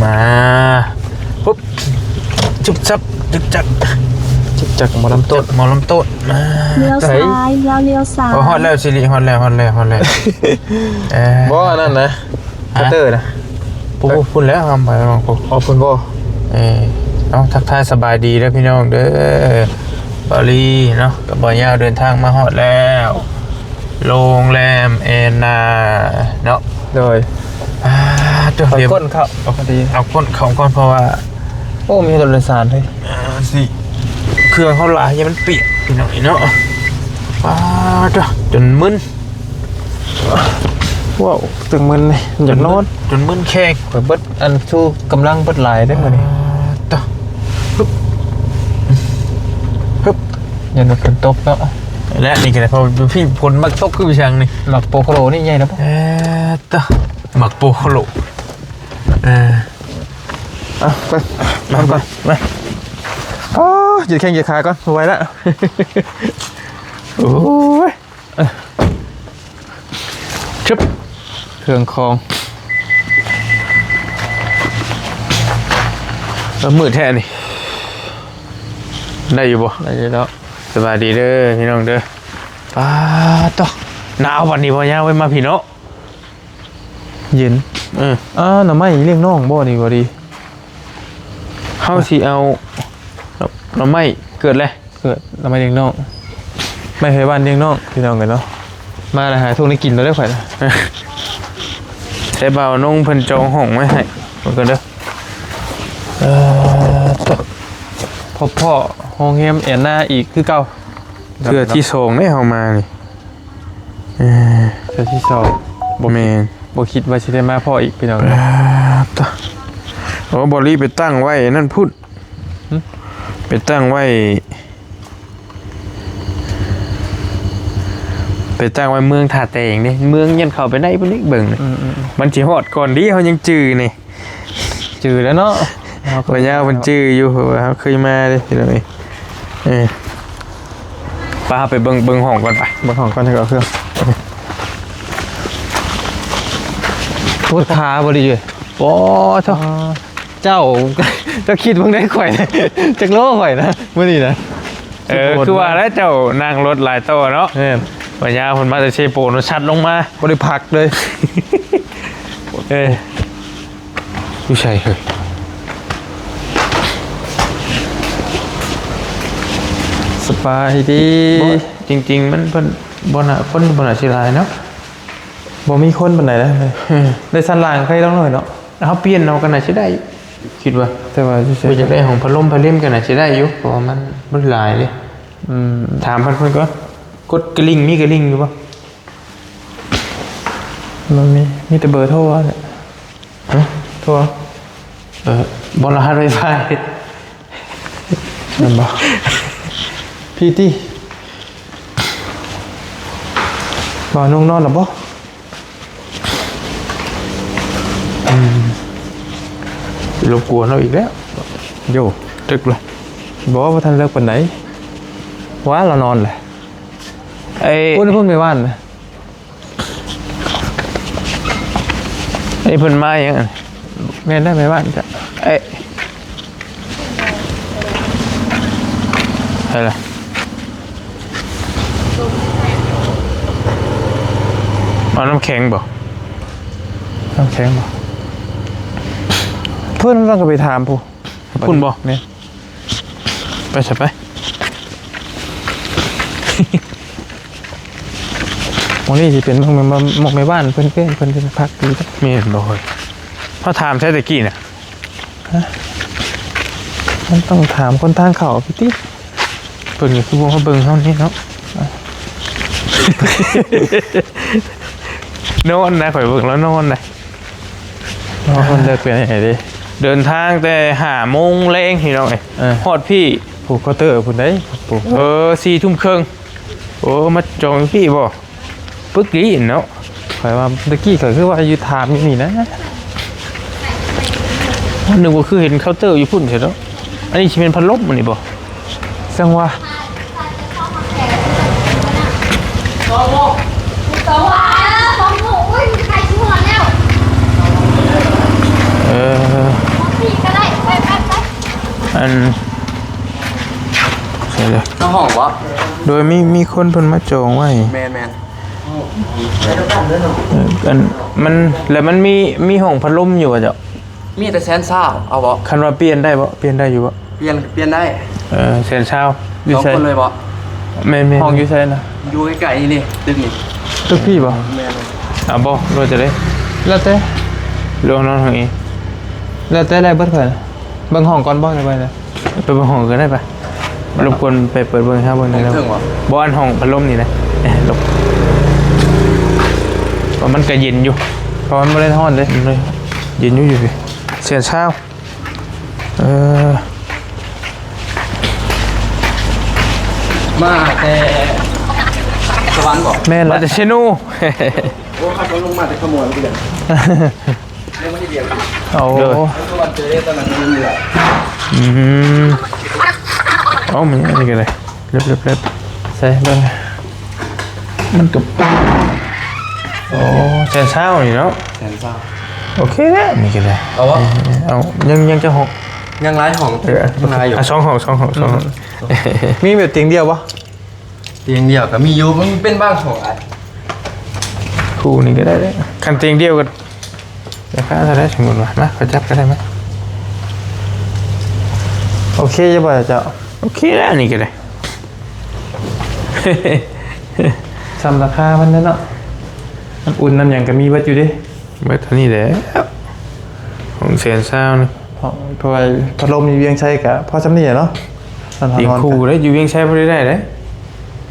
มาปุ๊บจุกจับจุกจักจากหมอลำต้นมา เลี้ยวซ้ายแล้วเลี้ยวซ้ายฮอตแล้วสิริฮอตแล้วบ่นั่นนะคัตเตอร์นะปุ๊บพุ่นแล้วทำไปลองปุ๊บอ๋อคุณบ่น้องทักทายสบายดีแล้วพี่น้องเด้อบาลีเนาะกับบอยาวเดินทางมาฮอตแล้วโรงแรมแอนนาเนาะโดยเดี๋ยวก้นเขาเอาดีเอาก้นเขาก่อนเพราะว่าโอ้มีรถโดยสารด้วยสิเครื่องเขาหลายยังมันเปียกพี่น้องเนาะจนมึนว้าวตึงมึนเลยจนนอนจนมึนแข้งเบิดอันชูกำลังเบิดหลายได้มาเนี่ยฮึบยันฝนตกเนาะและนี่กันพอพี่ผลมักตกคือวิชังนี่หมักโปโคโลนี่ใหญ่นะป่ะหมักโปโคโลไปมาก่อนมาอ๋อหยุดแข้งหยุดขาก่อนไว้แล้วโอ้ยชึบเครื่องคองมืดแท้นี่ได้อยู่บ่ได้แล้วสบายดีเด้อพี่น้องเด้อต่อหนาววันนี้พอย่างไว้มาพี่เนาะเย็นหน่อไม้เลี้ยงน้องบ่นี่บ่ดีเฮาสิเอาหน่อไม้เกิดเลยเกิดหน่อไม้เลี้ยงน้องไม่เคยบ้านเลี้ยงน้องพี่น้องกันเนาะมาหาทุกนี้กินเราได้ข่อยนะแต่เบานุ่งเพิ่นจองห้องไว้ให้มันก็เด้อพ่อห้องแฮมแอนนาอีกคือเก่าเพื่อที่ส่งได้เฮามานี่เพื่อที่ส่งบ่แม่นบ่คิดว่าสิได้มาพ่ออีกพี่น้องโอ้บอลี่ไปตั้งไว้นั่นพูดไปตั้งไว้เมืองท่าแตงนี่เมืองยันเข้าไปได้พุ่นนี่เบิ่งมันสิฮอดก่อนดิเฮายังจื้อนี่จื้อแล้วเนาะบ่ยาวมันจื้ออยู่ว่าเฮาเคยมาเด้พี่น้องป้าไปเบิ่งห้องก่อนไปเบิ่งห้องก่อนให้เอาเครื่องปวดขาบ่ดีเลยโอ้เจ้าคิดเบิ่งได้ข่อยจักโลข่อยนะมื้อนี้นะคือว่าแล้วเจ้านั่งรถหลายโต๊ะเนาะปัญญาคนมาจะเชโปนชัดลงมาบริพักเลยผู้ชายเฮ้ยสบายดีจริงๆมันเป็นบนศิลาเนาะบ่มีคนเป็นไหนแล้วได้สันหลังใครต้องหน่อยเนาะเขาเปลี่ยนเอากันไหนใช่ได้คิดว่าแต่ว่าจะได้ของพัดลมกันไหนใช่ได้ยุเพราะมันหลายเลยถามเพื่อนก็กดกระลิ่งมีกระลิ่งอยู่ปะมันมีแต่เบอร์โทรเนี่ยโทรบอลรหัสไวไฟนั่นบ่พี่ตี้บ่นุ่งนอนหรอบ่รบกวนเราอีกแล้วโย่ตึกเลยบอกว่าท่านเลิกวันไหนว้าเรานอนเลยพูดไม่ว่านเลยไอ้เพิ่นมาอย่างนั้นแม่ได้ไม่ว่านจ้ะอะไรล่ะเอาน้ำแข็งบ่เพื่อนต้องไปถามผู้คุณบ่เนี่ยไปใช่ไปวันนี้จะเป็นมองไม่บ้านเพื่อนพักดีจ้ะมีบ่อยพอถามใช่ตะกี้เนี่ยมันต้องถามคนทางเขาพี่ติ๊กเปิดอยู่คือวงเขาเบิ่งเท่านี้เนาะนอนนะข่อยเบิ่งแล้วนอนนะคนเลิกเป็นยังไงดิเดินทางแต่5 โมงแรงพี่น้องฮอดพี่ผูกคอเตอร์ผูกได้ผูก4 ทุ่มครึ่งโอ้มาจองพี่บ่ปึ๊กดีเนาะข่อยว่าตะกี้ข่อยคือว่าอยู่ถามอยู่นี่นะนึกว่าคือเห็นเคาน์เตอร์อยู่พุ่นเฉยแล้วอันนี้จะเป็นพัดลมมันนี่บ่จังว่าเ อันใช่เลย น้องห้องวะ โดยมีคนเพิ่นมาจองไว้ แมน อันมันแล้วมันมีห้องพัดลมอยู่อ่ะเจ้า มีแต่แสนเศร้าเอาบ่ คันว่าเปลี่ยนได้บ่เปลี่ยนได้อยู่บ่ เปลี่ยนได้ แสนเช้า สองคนเลยบ่ แม่นๆ ห้องอยู่ไสนะ อยู่ใกล้ๆนี่ตึกนี่ ตึกพี่บ่ แมน เอาบ่รู้จะได้ แล้วแต่ ลงนอนห้องเอง แล้วแต่ได้เบิดเพิ่นเบิ่งห้องก่อนบ่ได้ไปนะ ไปเบิ่งห้องก็ได้ปะรบกวนไปเปิดเบิ่งครับเบิ่งหน่อยแล้ว เครื่องวะ บ่อันห้องพัดลมนี่นะหลบเพราะมันก็เย็นอยู่ เพราะมันบ่ได้ฮ้อนเด้ เลยเย็นอยู่สิเสียเช้าเออ มาแต่สวรรค์บ่ แม่น มา ละ จากเชนู โอ้ขับรถลงมาแต่ขโมยไปเลยเรื่องไม่ได้เดียว โอ้ สวรรค์เจอได้ตอนนั้นมันเหนื่อย อืมอ๋อมันอะไรกันเลยเล็บ ใส่เบิ่ง มันกับโอ้เสียเช้านี่เนาะ แสนเศร้า โอเคแล้วนี่กันเลย เอาวะ เอายังจะหก ยังร้ายของ ยังไงอยู่สองห้องมีแบบเตียงเดียวบ่ เตียงเดียวก็มีอยู่มันเป็นบ้างของอ่ะ คู่นี่ก็ได้เลยคันเตียงเดียวกันราคาเท่าไหรสมมติว่ามาขอจับก็ได้ไหม โอเคจะบ่เจ้า โอเคแล้วนี่ก็ได้ ซ้ำราคามันนั่นเนาะน้ำอุ่นน้ำหยังก็มีเบิดอยู่เดิ เมื่อเท่านี้แหละของเสียนเศร้านี่ เพราะว่าพัดลมมีเวียงใช้กะพอจำนี่เนาะ เตียงคู่ได้อยู่เวียงใช้พอได้เลย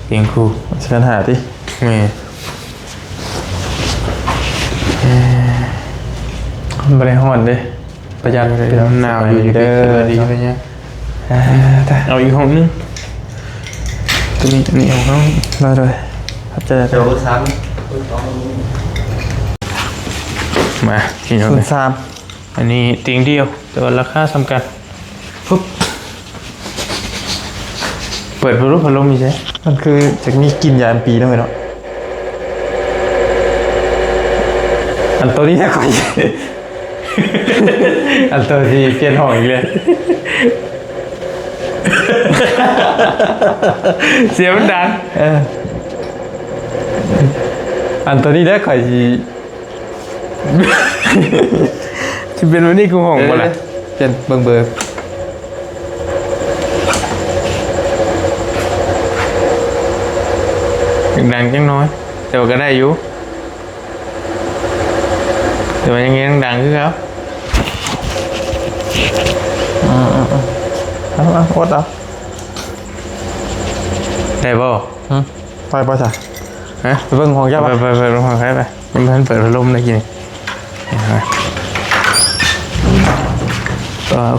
เตียงคู่ เชิญหาที่ นี่ บริหารเด้ประหยัด เลยหนาวอยู่ เด้อ ดีไปเนี่ย แต่ เอาอีกห้องนึงตัวนี้เอาห้อง มาเลยครับเจอ เดี๋ยวซ้ มาที่น้อง ศู เล น ย ย์สาม อันนี้เตียงเดียวแต่ว่าราคาสำคัญปุ๊บเปิดพัดลมมีใช่ มันคือจะมีกลินยาปีนั่นเนาะอันตัวนี้แค่ก่อย อันตัวที่เปลี่ยนห้องอีกเลย เสียงมันดัง อันตัวนี้ได้ข่อยสิ ที่เป็นวันนี้กูห้องบ่ล่ะ เปลี่ยนเบิ่ง ดังจังน้อยแต่ว่าก็ได้อยู่แต่ว่ายังไงยังดังคือเขา เอาอดเอา ได้บ่ ไปจ้ะ ฮะ ไปเบิ่งห้องเจ้า ไป ป่ะ ไปลงห้องใครไปยังไม่ทันเปิดพัดลมได้กี่นี่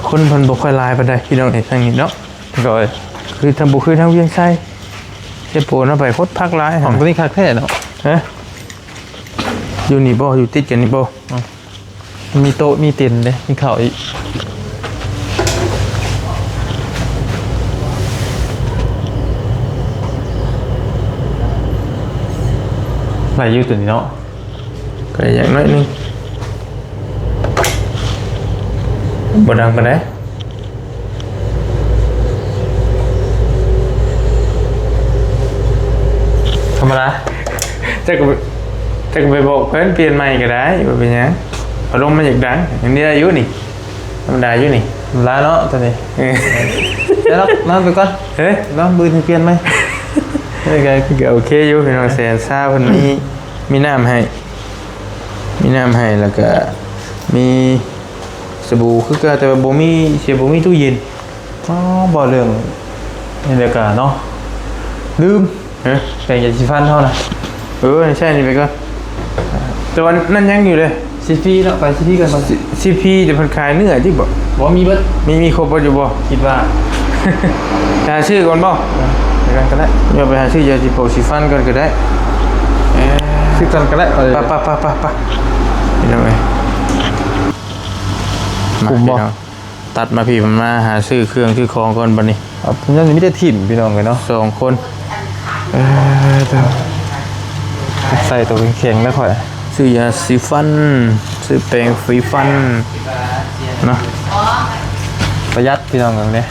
คนเพิ่นบ่ค่อยลายปานใดพี่น้องเอ้ยทางนี้เนาะ ก่อย คือทางบ่คือทางเวียงไสเจ็บปวดเนาะไปโคตรพักหลาย ห้องตัวนี้คักแท้เนาะ ฮะอยู่นี่บ่อยู่ติดกันนี่บ่ มีโต๊ะมีเตียงเด้มีข้าวอีกไหลอยู่ตัวนี้เนาะ ก็อย่างน้อยนึงบ่ดังปานใด ธรรมดา จะก็ไปบอกเพิ่นเปลี่ยนใหม่ก็ได้บ่เป็นหยังพัดลมมันอยากดังอย่างนี้ได้อยู่นี่ธรรมดาอยู่นี่ ธรรมดาเนาะตัวนี้ เออ เดี๋ยวเรานอนไปก่อน เฮ้ย แล้วมือถึงเปลี่ยนไหม โอเคอยู่พี่น้องแสนซ่าเพิ่นมีน้ำให้แล้วก็มีสบู่คือก็แต่ว่าบ่มีตู้เย็น อ๋อบ่เรื่องนี่เดียวกันเนาะลืม ฮะ แบ่งยาสีฟันเท่านะ ใช่นี่ไปก่อนแต่ว่านั่นยังอยู่เลย ซีฟีเนาะไปซีฟีกันก่อน CP จะเพิ่นขายเนื้อที่บ่ บอกว่ามีเบิด มีครบบ่อยู่บ่ คิดว่า หาชื่อก่อนบ่ เดี๋ยวกันก็ได้ อย่าไปหาชื่อยาสีโปสีฟันก่อนก็ได้ ซื้อกันก็ได้เอาเลย ปะพี่น้องเอ้ยมา คุมบ่ พี่น้องตัดมาพี่มันมาหาซื้อเครื่องซื้อของก่อนบัดนี้ เอาผมยังมีแต่ถิ่มพี่น้องกันเนาะ 2 คน ใส่ตัวแข็งๆแล้วค่อย ซื้อยาสีฟันซื้อแปรงสีฟันเนาะ ประหยัดพี่น้องกันเนี่ย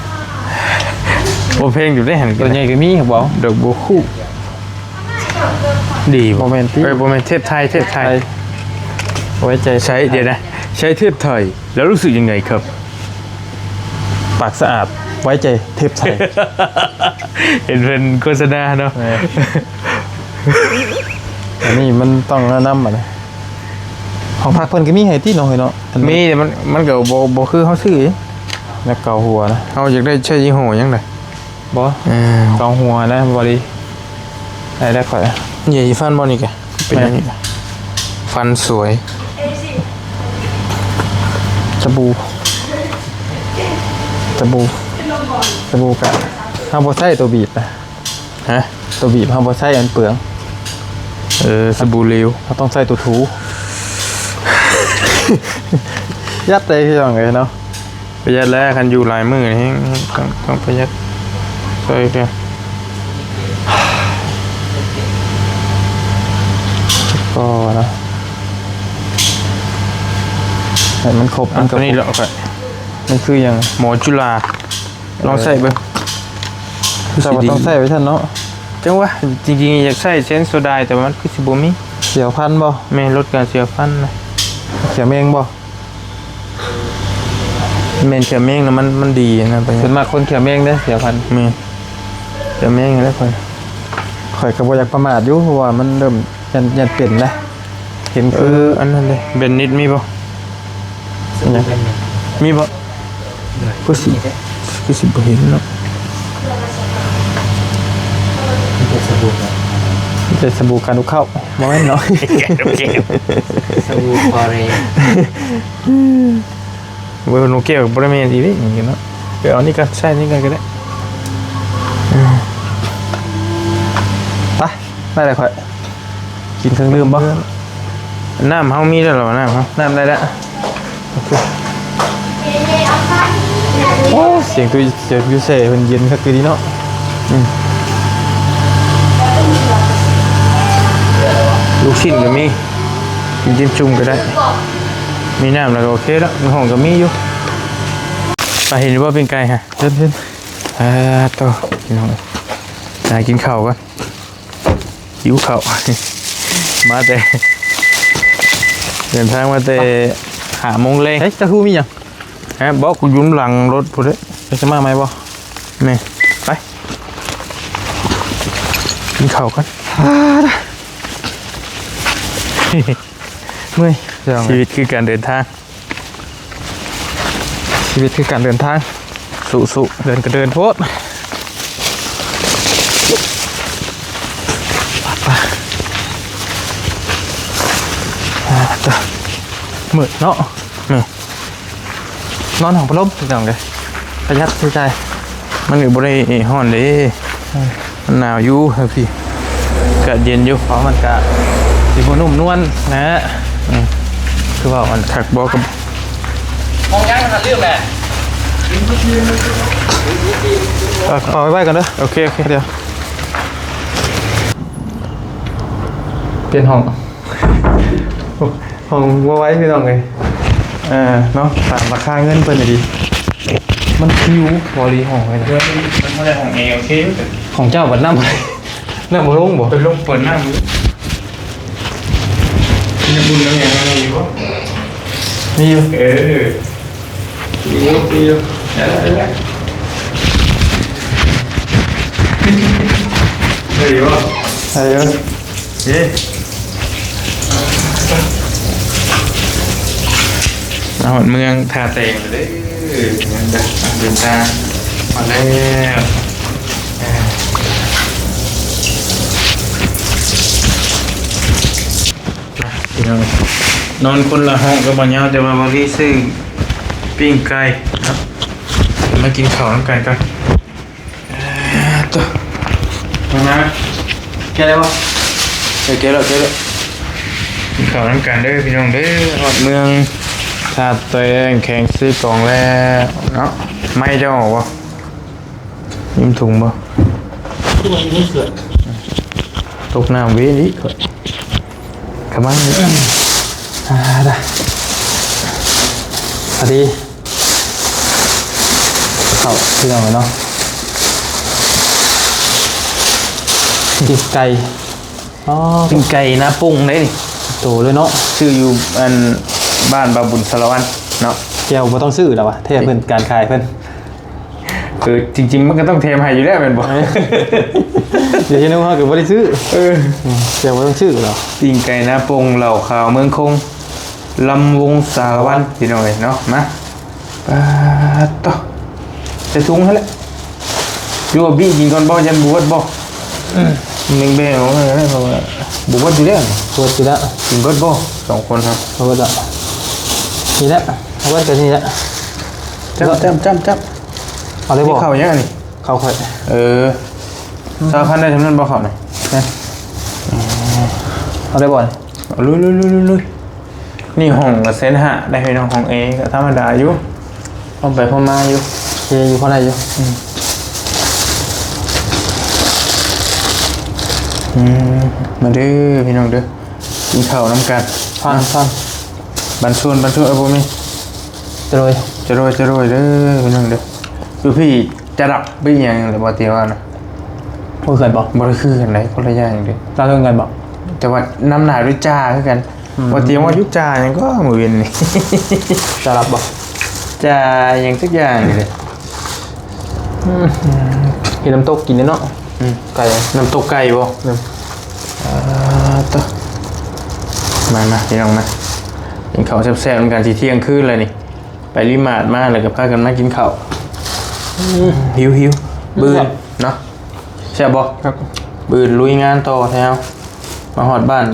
โอเพลงอยู่ได้หัน ตัวใหญ่ก็มีครับบอก ดอกบัวคู่ดี โมเมนต์ที่ โมเมนต์เทพไทยเทพไทย ไว้ใจ ใช้เดี๋ยวนะใช้เทพไทยแล้วรู้สึกยังไงครับ ปากสะอาดไว้ใจเทพไทย เห็นเป็นโฆษณาเนาะ อันนี้มันต้องแนะนำอ่ะนะของพักเพิ่นก็มีให้ที่น้องเนาะ มีแต่มันก็บ่คือเขาซื้อ แล้วเกาหัวนะ เขาอยากได้ใช้ยี่ห้อยังไง บ่เกาหัวนะบริได้ข่อย ใหญ่ฟันบอลอีกเป็นยังไงฟันสวย สบู่กับห้ามบ่ใส่ตัวบีบนะ ฮะ ตัวบีบห้ามบ่ใส่อันเปลือง สบู่เหลว เราต้องใส่ตัวถู ยัดเลยที่ยังไงเนาะ ประหยัดแล้วคันอยู่หลายมือนี่ต้องประหยัดใช่กัน ก็นะให้มันครบมัน ตั ก็ วนี้เราไป มันคืออย่าง หมอจุฬาลองใส่เบิ่ง แต่ว่าต้องใส่ไว้ท่านเนาะ จังวะจริงๆอยากใส่เซนโซไดแต่มันคือสิบ่มี เสียวพันบ่ แม่ลดการเสียฟันนะ เสียเมงบ่ แม่นเขียวเม้งนะมันดีนะไป ส่วนมากคนเขียวเมงได้เสียพัน แม่นเขียวเม้งแล้วคน ข่อยก็บ่อยากประมาทอยู่เพราะว่ามันเริ่มยันเปลี่ยนนะเห็นคือ อันนั้นเลยเบนนิดมีบ่ อย่าง มีบ่ก็สิบ่เห็นเนาะ เป็นสบู่การุเข้าบ่แม่นเนาะ สบู่คอเร เวอร์โนเกียกับบริเวณอีกอย่างเงี้ยเนาะเดี๋ยวเอานี่กันใช่นี่กันก็ได้ ไปได้เลยข่อยกินเครื่องดื่มบ่ น้ำเฮามีแล้วเหรอน้ำเฮา น้ำได้แล้วโอเคโอ้เสียงตัวเสียงยูเซ่เพิ่นเย็นคักคือดีเนาะ ลูกชิ้นก็มีกินจิ้มจุ่มก็ได้มีน้ำแล้วก็โอเคแล้วมีห้องก็มีอยู่ไปเห็นว่าเป็นไก่ฮะ เพิ่น ต่อพี่น้องนายกินข้าวกันหิวข้าว มาแต่เดินทางมาแต่5 โมงเลย เฮ้ยจะฮู้มีหยัง ฮะบอกกูอยุ่มหลังรถพูดเลย จะมาไหมบ่ นี่ไปกินข้าวกัน เมื่อยจัง ชีวิตคือการเดินทาง ชีวิตคือการเดินทาง สุๆ เดินก็เดินโพดมืดเนาะ นี่ นอนห้องพัดลมจังเลยประหยัดใช้จ่าย มันอยู่บริเวณห้อนเลยมันหนาวอยู่ครับพี่กะเย็นอยู่ เพราะมันกะสีบนุ่มนวลนะฮะคือว่ามัน ถักบอกกับ มองยังมันเรื่องแหละ เอาไว้กันเด้อ โอเคโอเค เดี๋ยวเปลี่ยนห้องห้องว่าไว้พี่น้องเลยเนาะตามราคาเงินเพิ่นน่ะดีมันคิวบริห้องไว้นะ มันไม่ได้ของเอโอเค ของเจ้าบัดน้ำน้ำบ่ลงบ่ เป็นลมเปิดหน้ามือมีบุญแล้วยังไงอยู่วะ มีอยู่ มีอยู่ได้อยู่วะ ใช่เยอะ เย้เอาเมืองทาเตงเลยเดินทางมาแล้วนอนคนละห้องกับบางยาวแต่ว่าบางทีซื้อปิ้งไก่ครับมากินข้าวน้ำไก่กันตัวมาแกได้ปะแกแล้วกินข้าวน้ำกันเด้อพี่น้องเด้อฮอดเมืองทาเตงแข่งซื้อกล่องแล้วเนาะไม่เจ้าบอกว่ายิ้มถุงบ่ตกน้ำเวนี้ขมันเลย ได้พอดี ข้าวพี่น้องเนาะกินไก่อ๋อ กินไก่นะปรุงได้นี่ โตเลยเนาะ ชื่ออยู่อันบ้านบาบุญสารวันเนาะ แก้วบ่ต้องซื้อแล้ววะเทเพิ่นการขายเพิ่น คือจริงๆมันก็ต้องเทมให้อยู่แล้วเป็นบ่ เดี๋ยวเห็นว่าก็บ่ได้ซื้อแก้วบ่ต้องซื้อหรอ ปิ้งไก่นะปรุงเหล่าขาวเมืองคงลำวงสารวันพี่น้องเอ้ยเนาะมาปาดต่อใส่ถุงให้แล้วอยู่ว่าบี้กินก่อนบ่ยันบวชบ่มึงแบ่งเอาไว้ได้เพราะว่าบวชอยู่แล้ว ปวดสิละ กินเบิดบ่สองคนครับ ปวดละนี่แหละเอาไว้กันนี่แหละ จับ เอาเลย นี่ บ่ เข้ายังไงนี่ เข้าค่อย ชาวพันธุ์ได้ทำนั้นบ่เข้าหน่อย เอาเลยบ่ ลุยนี่ห้องละเซนห้าได้พี่น้องห้องเอก็ธรรมดาอยู่ห้องไปห้องมาอยู่ เฮอยู่ข้างในอยู่ มาเด้อพี่น้องเด้อกินข้าวน้ำกัน ฟัน บันชวนเอาบ่มี จะโรย จะโรยเด้อพี่น้องเด้อคือพี่จะดับบี้ยังหรือบ่เตียวว่านะ บ่เกินบ่ บ่ได้คือกันได้คนละอย่างเด้อ เราเรื่องกันบ่ แต่ว่าน้ำหนาด้วยจ้าคือกันบ่เตียวว่ายุจ้าหยังก็มื้อเว้นนี่ จะรับบ่ จ้าหยังสักอย่างนี่เด้อ กินน้ำตกกินเนาะไก่ น้ำตกไก่บ่ต่อมาพี่น้องนะกินข้าวแซ่บๆเหมือนกันสิเที่ยงคืนเลยนี่ไปริมาดมาแล้วก็พากันมากินข้าวหิวบืนเนาะแซ่บบ่ ครับ บืนลุยงานต่อแถวมาฮอดบ้าน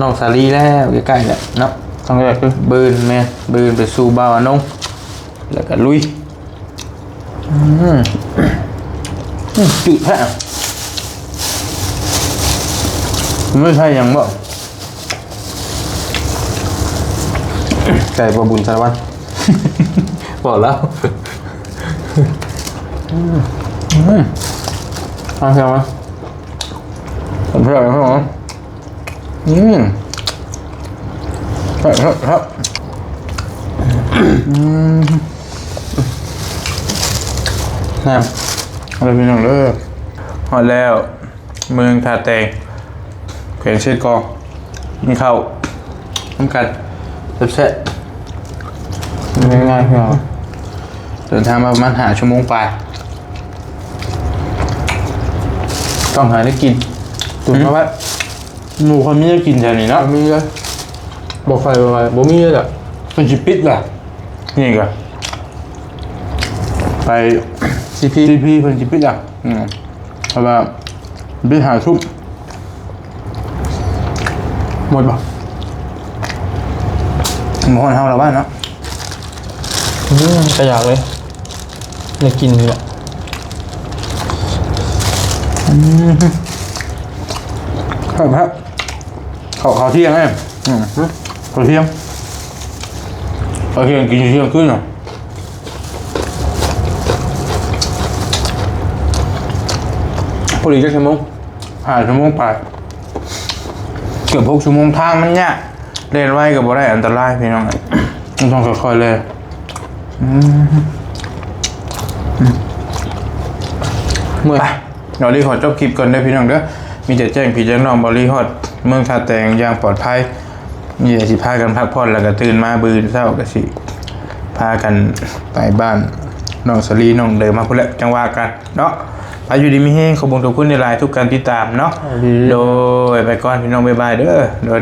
น้องสาลีแล้วใกล้ๆแหละเนาะ ต้องแรกคือ บืนแม่บืนไปสู่บ่าวอนงแล้วก็ลุยจุดแท้ไม่ใช่หยังบ่ ไก่บ่บุญสารวัตร บอกแล้ว ฟังเสียงมั้ย ผมเพื่อนครับผมครับน้อะไรเป็นอย่างเลิกฮอดแล้วเมืองท่าแตงแขวงเชดกองมีเข้าน้ำกัดแซ่บ ำง่ายๆพี่น้อง ๆเดินทางมาประมาณ5 ชั่วโมงไปต้องหาได้กิน ตุ่นมาไว้ หมูคนมีได้กินแถวนี้เนาะ มีเลยบ่ไฟบ่ไฟบ่มีเลยอ่ะ เป็นจิปิดล่ะนี่ก็ไป CP เป็นจิปิดอ่ะเพราะว่าไปหาซุป หมดบ่ หมูคนเฮาเราบ้านเนาะ ก็อยากเลยอยากกินนี่แหละ ครับเขาเที่ยงไงเขาเที่ยงกินเที่ยงขึ้นเนาะพอดีจะชั่วโมง5 ชั่วโมงไปเกือบ6 ชั่วโมงทางมันยากเล่นไว้กับบ่ได้อันตรายพี่น้องต้องค่อยๆเลยเมื่อเรารีขอจบคลิปก่อนได้พี่น้องเด้อมีแต่แจ้งพี่แจ้งน้องบริฮอดเมืองท่าแตงอย่างปลอดภัยมีแต่สิพากันพักผ่อนแล้วก็ตื่นมาบืนเช้าก็สิพากันไปบ้านน้องสลีน้องเดิมมาพุ่นแหละจังว่ากันเนาะไปอยู่ดีมีเฮงขอบคุณทุกคนในไลน์ทุกการติดตามเนาะโดยไปก่อนพี่น้องบ๊ายบายเด้อโดย